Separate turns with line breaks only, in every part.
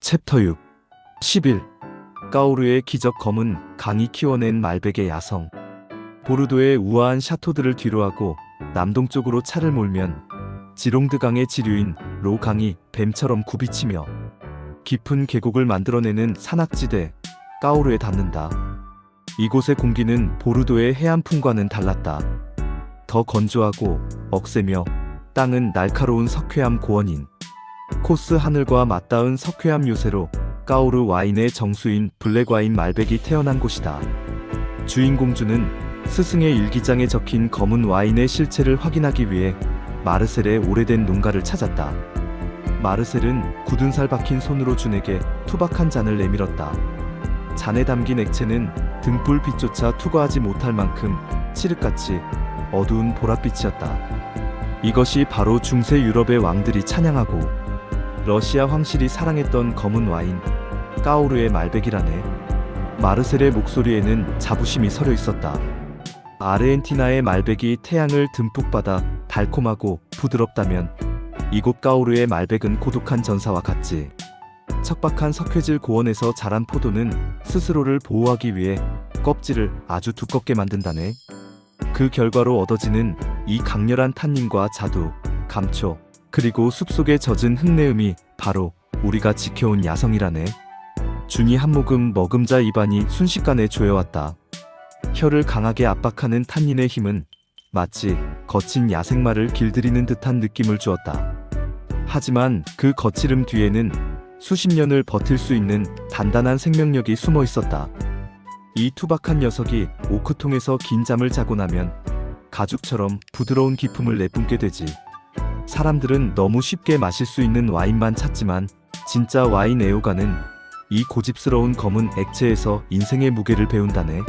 챕터 6 11. 까오르의 기적 검은 강이 키워낸 말백의 야성. 보르도의 우아한 샤토들을 뒤로하고 남동쪽으로 차를 몰면 지롱드 강의 지류인 로 강이 뱀처럼 굽이치며 깊은 계곡을 만들어내는 산악지대 까오르에 닿는다. 이곳의 공기는 보르도의 해안풍과는 달랐다. 더 건조하고 억세며 땅은 날카로운 석회암 고원인 코스 하늘과 맞닿은 석회암 요새로 까오르 와인의 정수인 블랙와인 말백이 태어난 곳이다. 주인공주는 스승의 일기장에 적힌 검은 와인의 실체를 확인하기 위해 마르셀의 오래된 농가를 찾았다. 마르셀은 굳은 살 박힌 손으로 준에게 투박한 잔을 내밀었다. 잔에 담긴 액체는 등불 빛조차 투과하지 못할 만큼 칠흑같이 어두운 보랏빛이었다. 이것이 바로 중세 유럽의 왕들이 찬양하고 러시아 황실이 사랑했던 검은 와인 까오르의 말백이라네. 마르셀의 목소리에는 자부심이 서려 있었다. 아르헨티나의 말백이 태양을 듬뿍 받아 달콤하고 부드럽다면 이곳 까오르의 말백은 고독한 전사와 같지. 척박한 석회질 고원에서 자란 포도는 스스로를 보호하기 위해 껍질을 아주 두껍게 만든다네. 그 결과로 얻어지는 이 강렬한 탄닌과 자두, 감초, 그리고 숲속에 젖은 흙내음이 바로 우리가 지켜온 야성이라네. 준이 한 모금 머금자 입안이 순식간에 조여왔다. 혀를 강하게 압박하는 탄닌의 힘은 마치 거친 야생마를 길들이는 듯한 느낌을 주었다. 하지만 그 거칠음 뒤에는 수십 년을 버틸 수 있는 단단한 생명력이 숨어 있었다. 이 투박한 녀석이 오크통에서 긴 잠을 자고 나면 가죽처럼 부드러운 기품을 내뿜게 되지. 사람들은 너무 쉽게 마실 수 있는 와인만 찾지만 진짜 와인 애호가는 이 고집스러운 검은 액체에서 인생의 무게를 배운다네.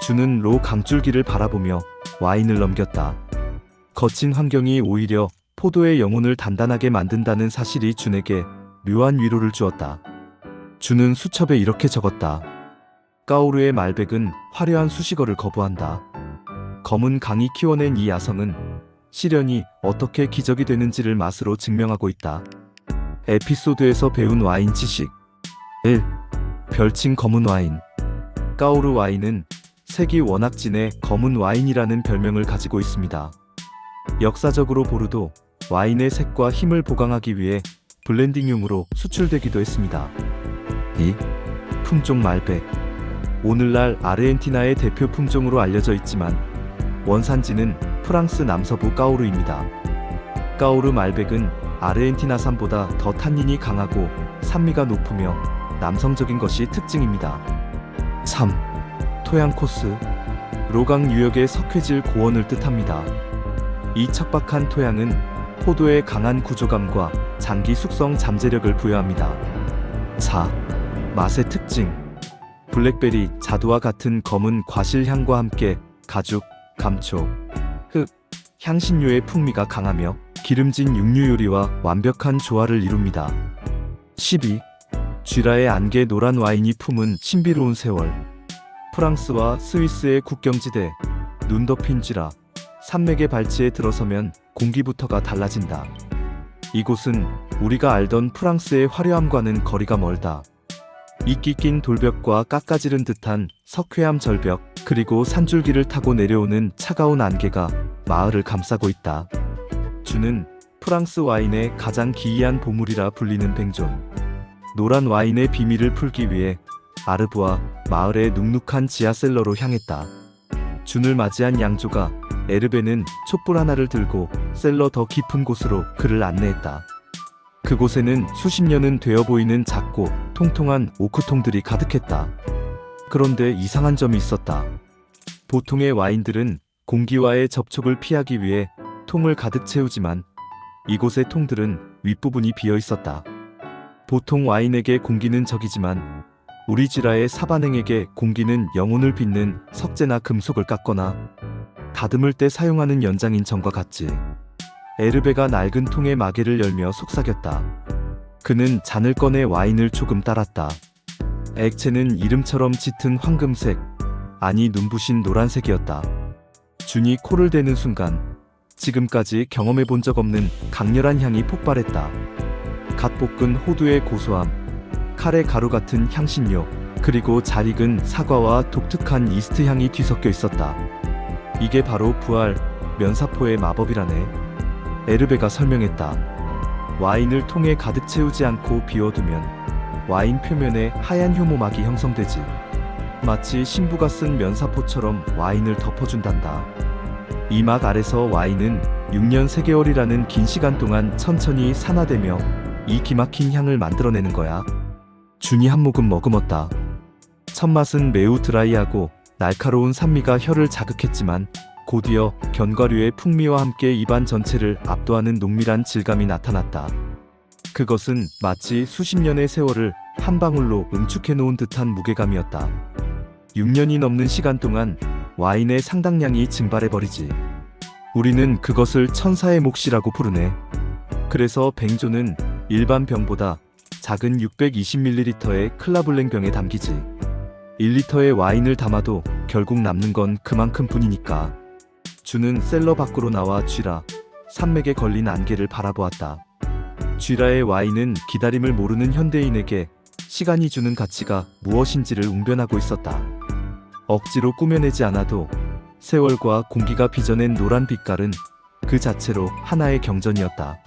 주는 로 강줄기를 바라보며 와인을 넘겼다. 거친 환경이 오히려 포도의 영혼을 단단하게 만든다는 사실이 준에게 묘한 위로를 주었다. 주는 수첩에 이렇게 적었다. 까오르의 말백은 화려한 수식어를 거부한다. 검은 강이 키워낸 이 야성은 시련이 어떻게 기적이 되는지를 맛으로 증명하고 있다. 에피소드에서 배운 와인 지식 1. 별칭 검은 와인. 까오르 와인은 색이 워낙 진해 검은 와인이라는 별명을 가지고 있습니다. 역사적으로 보르도 와인의 색과 힘을 보강하기 위해 블렌딩용으로 수출되기도 했습니다. 2. 품종 말백. 오늘날 아르헨티나의 대표 품종으로 알려져 있지만 원산지는 프랑스 남서부 까오르입니다. 까오르 말백은 아르헨티나산보다 더 탄닌이 강하고 산미가 높으며 남성적인 것이 특징입니다. 3. 토양 코스. 로강 유역의 석회질 고원을 뜻합니다. 이 척박한 토양은 포도의 강한 구조감과 장기 숙성 잠재력을 부여합니다. 4. 맛의 특징. 블랙베리, 자두와 같은 검은 과실향과 함께 가죽, 감초, 흙, 향신료의 풍미가 강하며 기름진 육류 요리와 완벽한 조화를 이룹니다. 12. 쥐라의 안개 노란 와인이 품은 신비로운 세월. 프랑스와 스위스의 국경지대, 눈 덮인 쥐라, 산맥의 발치에 들어서면 공기부터가 달라진다. 이곳은 우리가 알던 프랑스의 화려함과는 거리가 멀다. 이끼 낀 돌벽과 깎아지른 듯한 석회암 절벽, 그리고 산줄기를 타고 내려오는 차가운 안개가 마을을 감싸고 있다. 주는 프랑스 와인의 가장 기이한 보물이라 불리는 뱅존. 노란 와인의 비밀을 풀기 위해 아르브와 마을의 눅눅한 지하셀러로 향했다. 준을 맞이한 양조가 에르베는 촛불 하나를 들고 셀러 더 깊은 곳으로 그를 안내했다. 그곳에는 수십 년은 되어 보이는 작고 통통한 오크통들이 가득했다. 그런데 이상한 점이 있었다. 보통의 와인들은 공기와의 접촉을 피하기 위해 통을 가득 채우지만 이곳의 통들은 윗부분이 비어 있었다. 보통 와인에게 공기는 적이지만 우리 쥐라의 사반행에게 공기는 영혼을 빚는 석재나 금속을 깎거나 다듬을 때 사용하는 연장인 점과 같지. 에르베가 낡은 통의 마개를 열며 속삭였다. 그는 잔을 꺼내 와인을 조금 따랐다. 액체는 이름처럼 짙은 황금색, 아니 눈부신 노란색이었다. 준이 코를 대는 순간 지금까지 경험해 본 적 없는 강렬한 향이 폭발했다. 갓 볶은 호두의 고소함, 카레 가루 같은 향신료, 그리고 잘 익은 사과와 독특한 이스트 향이 뒤섞여 있었다. 이게 바로 부활 면사포의 마법이라네. 에르베가 설명했다. 와인을 통에 가득 채우지 않고 비워두면 와인 표면에 하얀 효모막이 형성되지. 마치 신부가 쓴 면사포처럼 와인을 덮어준단다. 이 막 아래서 와인은 6년 3개월이라는 긴 시간 동안 천천히 산화되며 이 기막힌 향을 만들어내는 거야. 준이 한 모금 머금었다. 첫맛은 매우 드라이하고 날카로운 산미가 혀를 자극했지만 곧이어 견과류의 풍미와 함께 입안 전체를 압도하는 농밀한 질감이 나타났다. 그것은 마치 수십 년의 세월을 한 방울로 응축해 놓은 듯한 무게감이었다. 6년이 넘는 시간 동안 와인의 상당량이 증발해버리지. 우리는 그것을 천사의 몫이라고 부르네. 그래서 뱅조는 일반 병보다 작은 620ml의 클라블랭 병에 담기지. 1리터의 와인을 담아도 결국 남는 건 그만큼 뿐이니까. 주는 셀러 밖으로 나와 쥐라 산맥에 걸린 안개를 바라보았다. 쥐라의 와인은 기다림을 모르는 현대인에게 시간이 주는 가치가 무엇인지를 웅변하고 있었다. 억지로 꾸며내지 않아도 세월과 공기가 빚어낸 노란 빛깔은 그 자체로 하나의 경전이었다.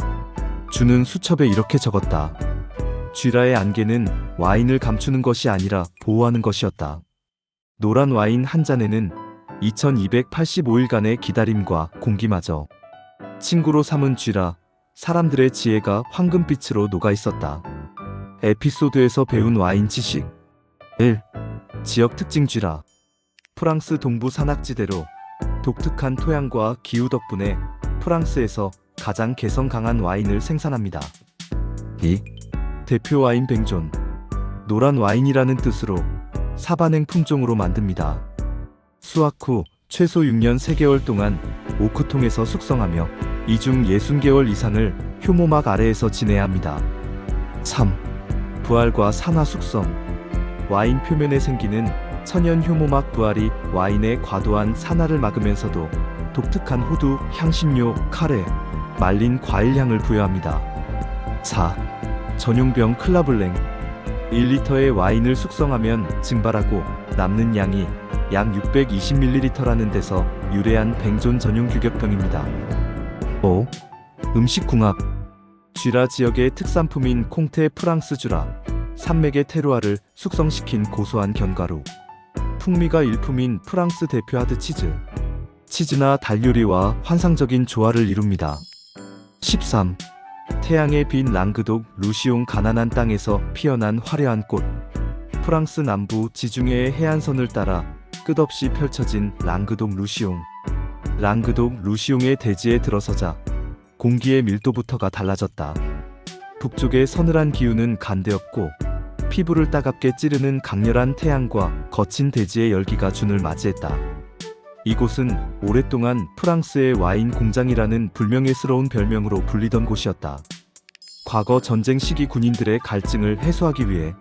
주는 수첩에 이렇게 적었다. 쥐라의 안개는 와인을 감추는 것이 아니라 보호하는 것이었다. 노란 와인 한 잔에는 2285일간의 기다림과 공기마저 친구로 삼은 쥐라, 사람들의 지혜가 황금빛으로 녹아 있었다. 에피소드에서 배운 와인 지식 1. 지역 특징 쥐라. 프랑스 동부 산악지대로 독특한 토양과 기후 덕분에 프랑스에서 가장 개성 강한 와인을 생산합니다. 2. 대표 와인 뱅존. 노란 와인이라는 뜻으로 사반행 품종으로 만듭니다. 수확 후 최소 6년 3개월 동안 오크통에서 숙성하며 이중 60개월 이상을 효모막 아래에서 지내야 합니다. 3. 부활과 산화 숙성. 와인 표면에 생기는 천연 효모막 부활이 와인의 과도한 산화를 막으면서도 독특한 호두, 향신료, 카레, 말린 과일 향을 부여합니다. 4. 전용병 클라블랭. 1리터의 와인을 숙성하면 증발하고 남는 양이 약 620ml라는 데서 유래한 뱅존 전용 규격병입니다. 5. 음식궁합. 쥐라 지역의 특산품인 콩테 프랑스 쥐라, 산맥의 테루아를 숙성시킨 고소한 견과류. 풍미가 일품인 프랑스 대표 하드 치즈. 치즈나 닭요리와 환상적인 조화를 이룹니다. 13. 태양의 빛 랑그독 루시옹. 가난한 땅에서 피어난 화려한 꽃. 프랑스 남부 지중해의 해안선을 따라 끝없이 펼쳐진 랑그독 루시옹. 랑그독 루시옹의 대지에 들어서자 공기의 밀도부터가 달라졌다. 북쪽의 서늘한 기후는 간대였고 피부를 따갑게 찌르는 강렬한 태양과 거친 대지의 열기가 준을 맞이했다. 이곳은 오랫동안 프랑스의 와인 공장이라는 불명예스러운 별명으로 불리던 곳이었다. 과거 전쟁 시기 군인들의 갈증을 해소하기 위해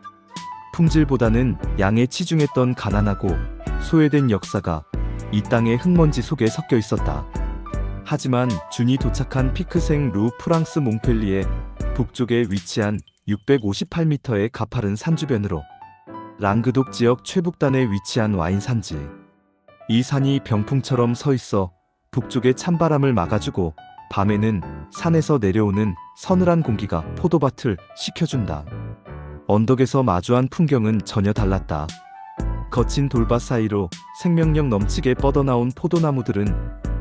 품질보다는 양에 치중했던 가난하고 소외된 역사가 이 땅의 흙먼지 속에 섞여 있었다. 하지만 준이 도착한 피크생 루 프랑스 몽펠리에 북쪽에 위치한 658m의 가파른 산주변으로 랑그독 지역 최북단에 위치한 와인 산지. 이 산이 병풍처럼 서 있어 북쪽의 찬바람을 막아주고 밤에는 산에서 내려오는 서늘한 공기가 포도밭을 식혀준다. 언덕에서 마주한 풍경은 전혀 달랐다. 거친 돌밭 사이로 생명력 넘치게 뻗어나온 포도나무들은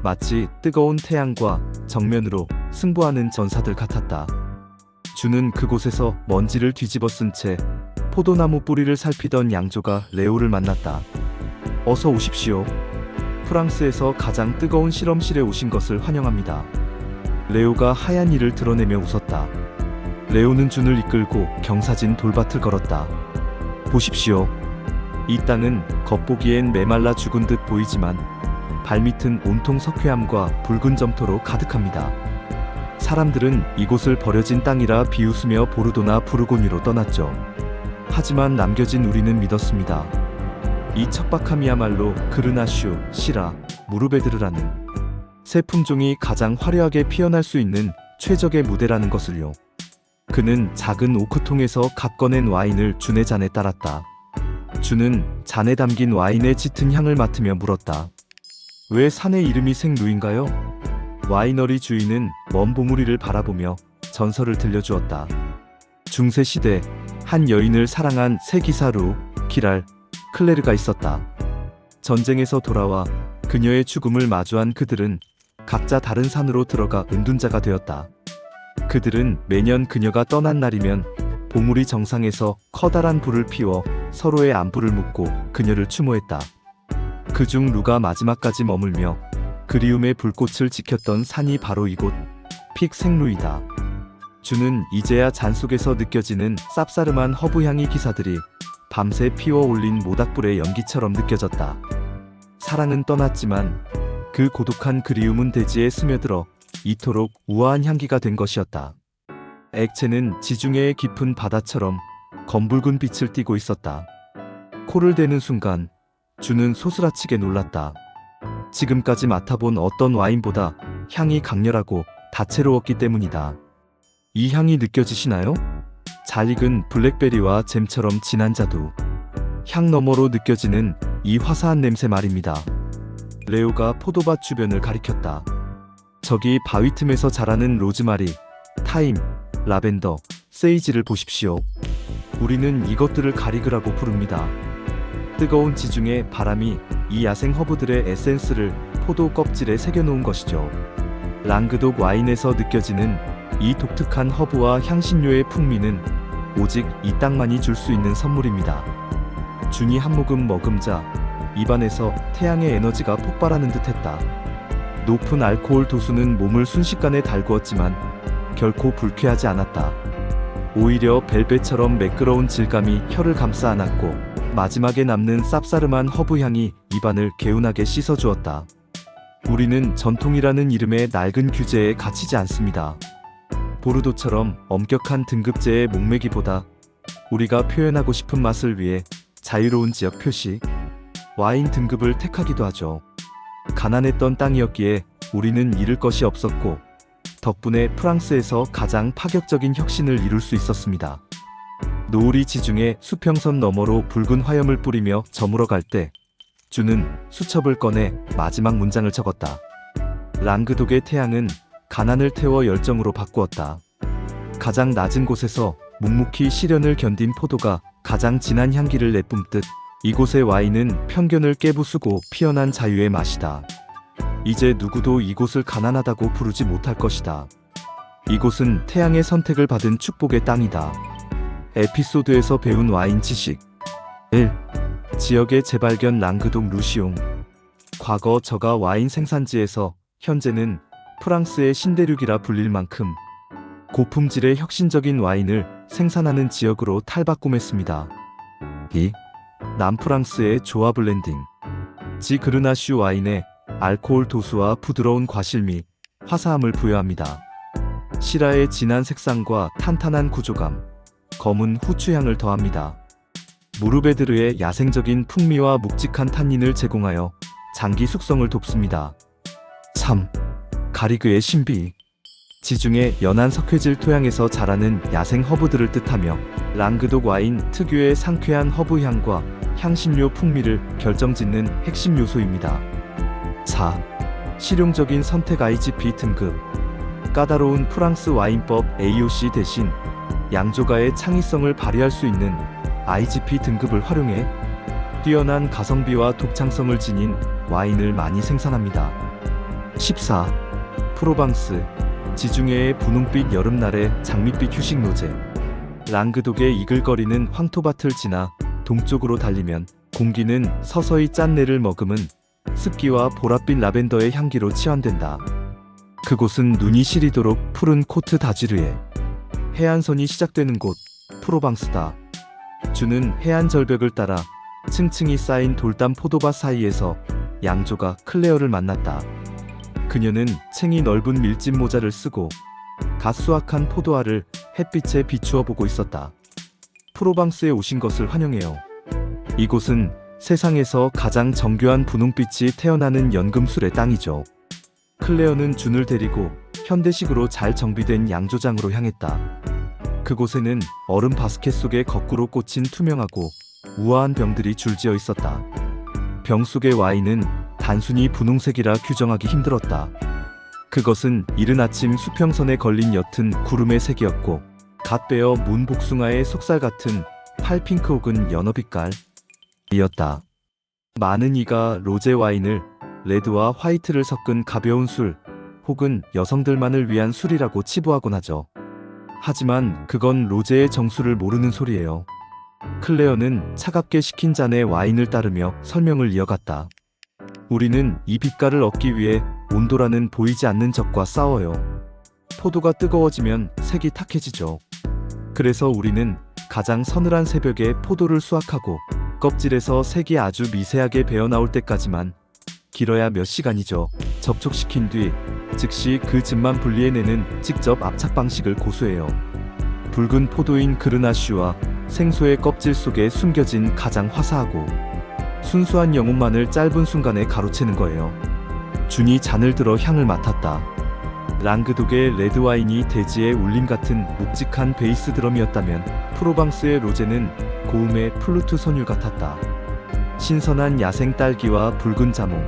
마치 뜨거운 태양과 정면으로 승부하는 전사들 같았다. 주는 그곳에서 먼지를 뒤집어 쓴 채 포도나무 뿌리를 살피던 양조가 레오를 만났다. 어서 오십시오. 프랑스에서 가장 뜨거운 실험실에 오신 것을 환영합니다. 레오가 하얀 이를 드러내며 웃었다. 레오는 준을 이끌고 경사진 돌밭을 걸었다. 보십시오. 이 땅은 겉보기엔 메말라 죽은 듯 보이지만 발밑은 온통 석회암과 붉은 점토로 가득합니다. 사람들은 이곳을 버려진 땅이라 비웃으며 보르도나 부르고뉴로 떠났죠. 하지만 남겨진 우리는 믿었습니다. 이 척박함이야말로 그르나슈, 시라, 무르베드르라는 새 품종이 가장 화려하게 피어날 수 있는 최적의 무대라는 것을요. 그는 작은 오크통에서 갓 꺼낸 와인을 준의 잔에 따랐다. 준은 잔에 담긴 와인의 짙은 향을 맡으며 물었다. 왜 산의 이름이 생루인가요? 와이너리 주인은 먼 봉우리를 바라보며 전설을 들려주었다. 중세시대 한 여인을 사랑한 세 기사 루, 기랄, 클레르가 있었다. 전쟁에서 돌아와 그녀의 죽음을 마주한 그들은 각자 다른 산으로 들어가 은둔자가 되었다. 그들은 매년 그녀가 떠난 날이면 봉우리 정상에서 커다란 불을 피워 서로의 안부를 묻고 그녀를 추모했다. 그중 루가 마지막까지 머물며 그리움의 불꽃을 지켰던 산이 바로 이곳 픽 생루이다. 주는 이제야 잔 속에서 느껴지는 쌉싸름한 허브향이 기사들이 밤새 피워 올린 모닥불의 연기처럼 느껴졌다. 사랑은 떠났지만 그 고독한 그리움은 대지에 스며들어 이토록 우아한 향기가 된 것이었다. 액체는 지중해의 깊은 바다처럼 검붉은 빛을 띠고 있었다. 코를 대는 순간 주는 소스라치게 놀랐다. 지금까지 맡아본 어떤 와인보다 향이 강렬하고 다채로웠기 때문이다. 이 향이 느껴지시나요? 잘 익은 블랙베리와 잼처럼 진한 자두. 향 너머로 느껴지는 이 화사한 냄새 말입니다. 레오가 포도밭 주변을 가리켰다. 저기 바위 틈에서 자라는 로즈마리, 타임, 라벤더, 세이지를 보십시오. 우리는 이것들을 가리그라고 부릅니다. 뜨거운 지중해 바람이 이 야생 허브들의 에센스를 포도 껍질에 새겨놓은 것이죠. 랑그독 와인에서 느껴지는 이 독특한 허브와 향신료의 풍미는 오직 이 땅만이 줄 수 있는 선물입니다. 준이 한 모금 먹음자 입안에서 태양의 에너지가 폭발하는 듯했다. 높은 알코올 도수는 몸을 순식간에 달구었지만 결코 불쾌하지 않았다. 오히려 벨벳처럼 매끄러운 질감이 혀를 감싸 안았고 마지막에 남는 쌉싸름한 허브향이 입안을 개운하게 씻어주었다. 우리는 전통이라는 이름의 낡은 규제에 갇히지 않습니다. 보르도처럼 엄격한 등급제의 목매기보다 우리가 표현하고 싶은 맛을 위해 자유로운 지역 표시, 와인 등급을 택하기도 하죠. 가난했던 땅이었기에 우리는 잃을 것이 없었고 덕분에 프랑스에서 가장 파격적인 혁신을 이룰 수 있었습니다. 노을이 지중해 수평선 너머로 붉은 화염을 뿌리며 저물어 갈 때 주는 수첩을 꺼내 마지막 문장을 적었다. 랑그독의 태양은 가난을 태워 열정으로 바꾸었다. 가장 낮은 곳에서 묵묵히 시련을 견딘 포도가 가장 진한 향기를 내뿜듯 이곳의 와인은 편견을 깨부수고 피어난 자유의 맛이다. 이제 누구도 이곳을 가난하다고 부르지 못할 것이다. 이곳은 태양의 선택을 받은 축복의 땅이다. 에피소드에서 배운 와인 지식 1. 지역의 재발견 랑그독 루시옹. 과거 저가 와인 생산지에서 현재는 프랑스의 신대륙이라 불릴 만큼 고품질의 혁신적인 와인을 생산하는 지역으로 탈바꿈했습니다. 2. 남프랑스의 조화 블렌딩. 지 그르나슈 와인에 알코올 도수와 부드러운 과실미, 화사함을 부여합니다. 시라의 진한 색상과 탄탄한 구조감, 검은 후추향을 더합니다. 무르베드르의 야생적인 풍미와 묵직한 탄닌을 제공하여 장기 숙성을 돕습니다. 3. 가리그의 신비. 지중해 연안 석회질 토양에서 자라는 야생 허브들을 뜻하며 랑그독 와인 특유의 상쾌한 허브향과 향신료 풍미를 결정짓는 핵심 요소입니다. 4. 실용적인 선택 IGP 등급. 까다로운 프랑스 와인법 AOC 대신 양조가의 창의성을 발휘할 수 있는 IGP 등급을 활용해 뛰어난 가성비와 독창성을 지닌 와인을 많이 생산합니다. 14. 프로방스. 지중해의 분홍빛 여름날의 장밋빛 휴식 노제. 랑그독의 이글거리는 황토밭을 지나 동쪽으로 달리면 공기는 서서히 짠내를 머금은 습기와 보랏빛 라벤더의 향기로 치환된다. 그곳은 눈이 시리도록 푸른 코트 다지르에 해안선이 시작되는 곳 프로방스다. 주는 해안 절벽을 따라 층층이 쌓인 돌담 포도밭 사이에서 양조가 클레어를 만났다. 그녀는 챙이 넓은 밀짚 모자를 쓰고 갓 수확한 포도알을 햇빛에 비추어 보고 있었다. 프로방스에 오신 것을 환영해요. 이곳은 세상에서 가장 정교한 분홍빛이 태어나는 연금술의 땅이죠. 클레어는 준을 데리고 현대식으로 잘 정비된 양조장으로 향했다. 그곳에는 얼음 바스켓 속에 거꾸로 꽂힌 투명하고 우아한 병들이 줄지어 있었다. 병 속의 와인은 단순히 분홍색이라 규정하기 힘들었다. 그것은 이른 아침 수평선에 걸린 옅은 구름의 색이었고, 갓 베어 문 복숭아의 속살 같은 팔핑크 혹은 연어빛깔이었다. 많은 이가 로제 와인을 레드와 화이트를 섞은 가벼운 술, 혹은 여성들만을 위한 술이라고 치부하곤 하죠. 하지만 그건 로제의 정수를 모르는 소리예요. 클레어는 차갑게 식힌 잔에 와인을 따르며 설명을 이어갔다. 우리는 이 빛깔을 얻기 위해 온도라는 보이지 않는 적과 싸워요. 포도가 뜨거워지면 색이 탁해지죠. 그래서 우리는 가장 서늘한 새벽에 포도를 수확하고 껍질에서 색이 아주 미세하게 배어나올 때까지만, 길어야 몇 시간이죠, 접촉시킨 뒤 즉시 그 즙만 분리해내는 직접 압착 방식을 고수해요. 붉은 포도인 그르나슈와 생소의 껍질 속에 숨겨진 가장 화사하고 순수한 영혼만을 짧은 순간에 가로채는 거예요. 준이 잔을 들어 향을 맡았다. 랑그독의 레드와인이 대지의 울림 같은 묵직한 베이스 드럼이었다면, 프로방스의 로제는 고음의 플루트 선율 같았다. 신선한 야생 딸기와 붉은 자몽,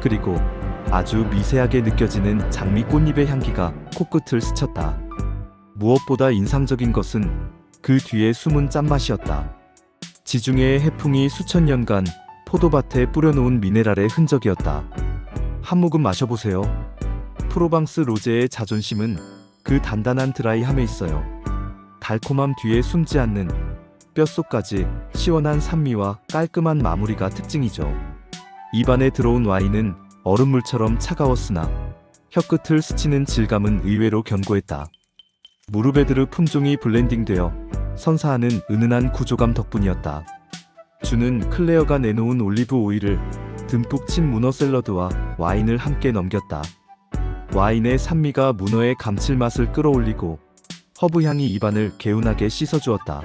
그리고 아주 미세하게 느껴지는 장미 꽃잎의 향기가 코끝을 스쳤다. 무엇보다 인상적인 것은 그 뒤에 숨은 짠맛이었다. 지중해의 해풍이 수천 년간 포도밭에 뿌려놓은 미네랄의 흔적이었다. 한 모금 마셔보세요. 프로방스 로제의 자존심은 그 단단한 드라이함에 있어요. 달콤함 뒤에 숨지 않는 뼛속까지 시원한 산미와 깔끔한 마무리가 특징이죠. 입안에 들어온 와인은 얼음물처럼 차가웠으나 혀끝을 스치는 질감은 의외로 견고했다. 무르베드르 품종이 블렌딩되어 선사하는 은은한 구조감 덕분이었다. 주는 클레어가 내놓은 올리브 오일을 듬뿍 친 문어 샐러드와 와인을 함께 넘겼다. 와인의 산미가 문어의 감칠맛을 끌어올리고 허브 향이 입안을 개운하게 씻어주었다.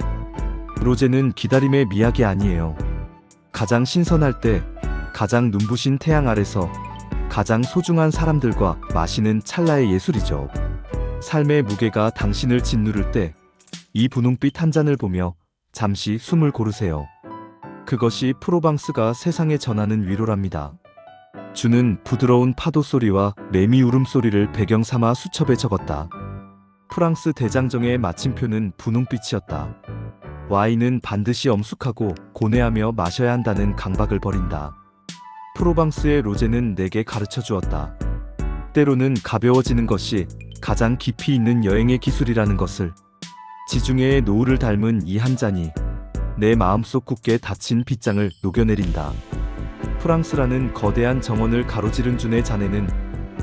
로제는 기다림의 미학이 아니에요. 가장 신선할 때, 가장 눈부신 태양 아래서 가장 소중한 사람들과 마시는 찰나의 예술이죠. 삶의 무게가 당신을 짓누를 때, 이 분홍빛 한 잔을 보며 잠시 숨을 고르세요. 그것이 프로방스가 세상에 전하는 위로랍니다. 주는 부드러운 파도 소리와 매미 울음소리를 배경 삼아 수첩에 적었다. 프랑스 대장정의 마침표는 분홍빛이었다. 와인은 반드시 엄숙하고 고뇌하며 마셔야 한다는 강박을 버린다. 프로방스의 로제는 내게 가르쳐 주었다. 때로는 가벼워지는 것이 가장 깊이 있는 여행의 기술이라는 것을. 지중해의 노을을 닮은 이 한 잔이 내 마음속 굳게 닫힌 빗장을 녹여내린다. 프랑스라는 거대한 정원을 가로지른 준의 잔에는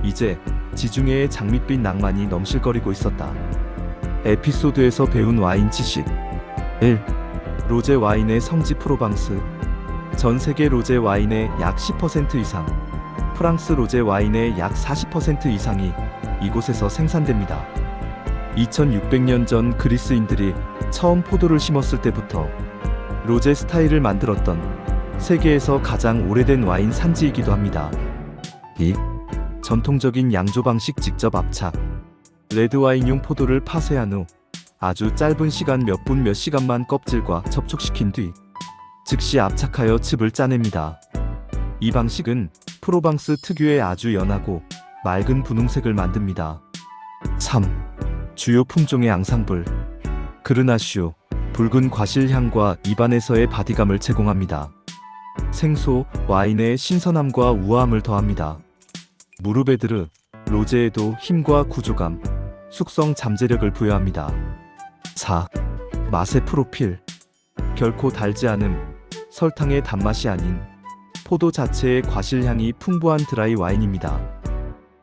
이제 지중해의 장밋빛 낭만이 넘실거리고 있었다. 에피소드에서 배운 와인 지식 1. 로제 와인의 성지 프로방스. 전 세계 로제 와인의 약 10% 이상, 프랑스 로제 와인의 약 40% 이상이 이곳에서 생산됩니다. 2600년 전 그리스인들이 처음 포도를 심었을 때부터 로제 스타일을 만들었던 세계에서 가장 오래된 와인 산지이기도 합니다. 2. 전통적인 양조 방식 직접 압착. 레드 와인용 포도를 파쇄한 후 아주 짧은 시간 몇 분 몇 시간만 껍질과 접촉시킨 뒤 즉시 압착하여 즙을 짜냅니다. 이 방식은 프로방스 특유의 아주 연하고 맑은 분홍색을 만듭니다. 3. 주요 품종의 앙상블. 그르나슈, 붉은 과실향과 입안에서의 바디감을 제공합니다. 생소, 와인의 신선함과 우아함을 더합니다. 무르베드르, 로제에도 힘과 구조감, 숙성 잠재력을 부여합니다. 4. 맛의 프로필. 결코 달지 않음, 설탕의 단맛이 아닌 포도 자체의 과실향이 풍부한 드라이 와인입니다.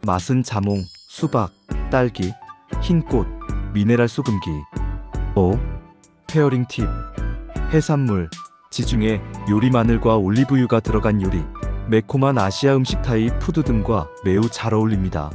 맛은 자몽, 수박, 딸기, 흰꽃, 미네랄 소금기. 5. 페어링 팁. 해산물, 지중해, 요리 마늘과 올리브유가 들어간 요리, 매콤한 아시아 음식 타입 푸드 등과 매우 잘 어울립니다.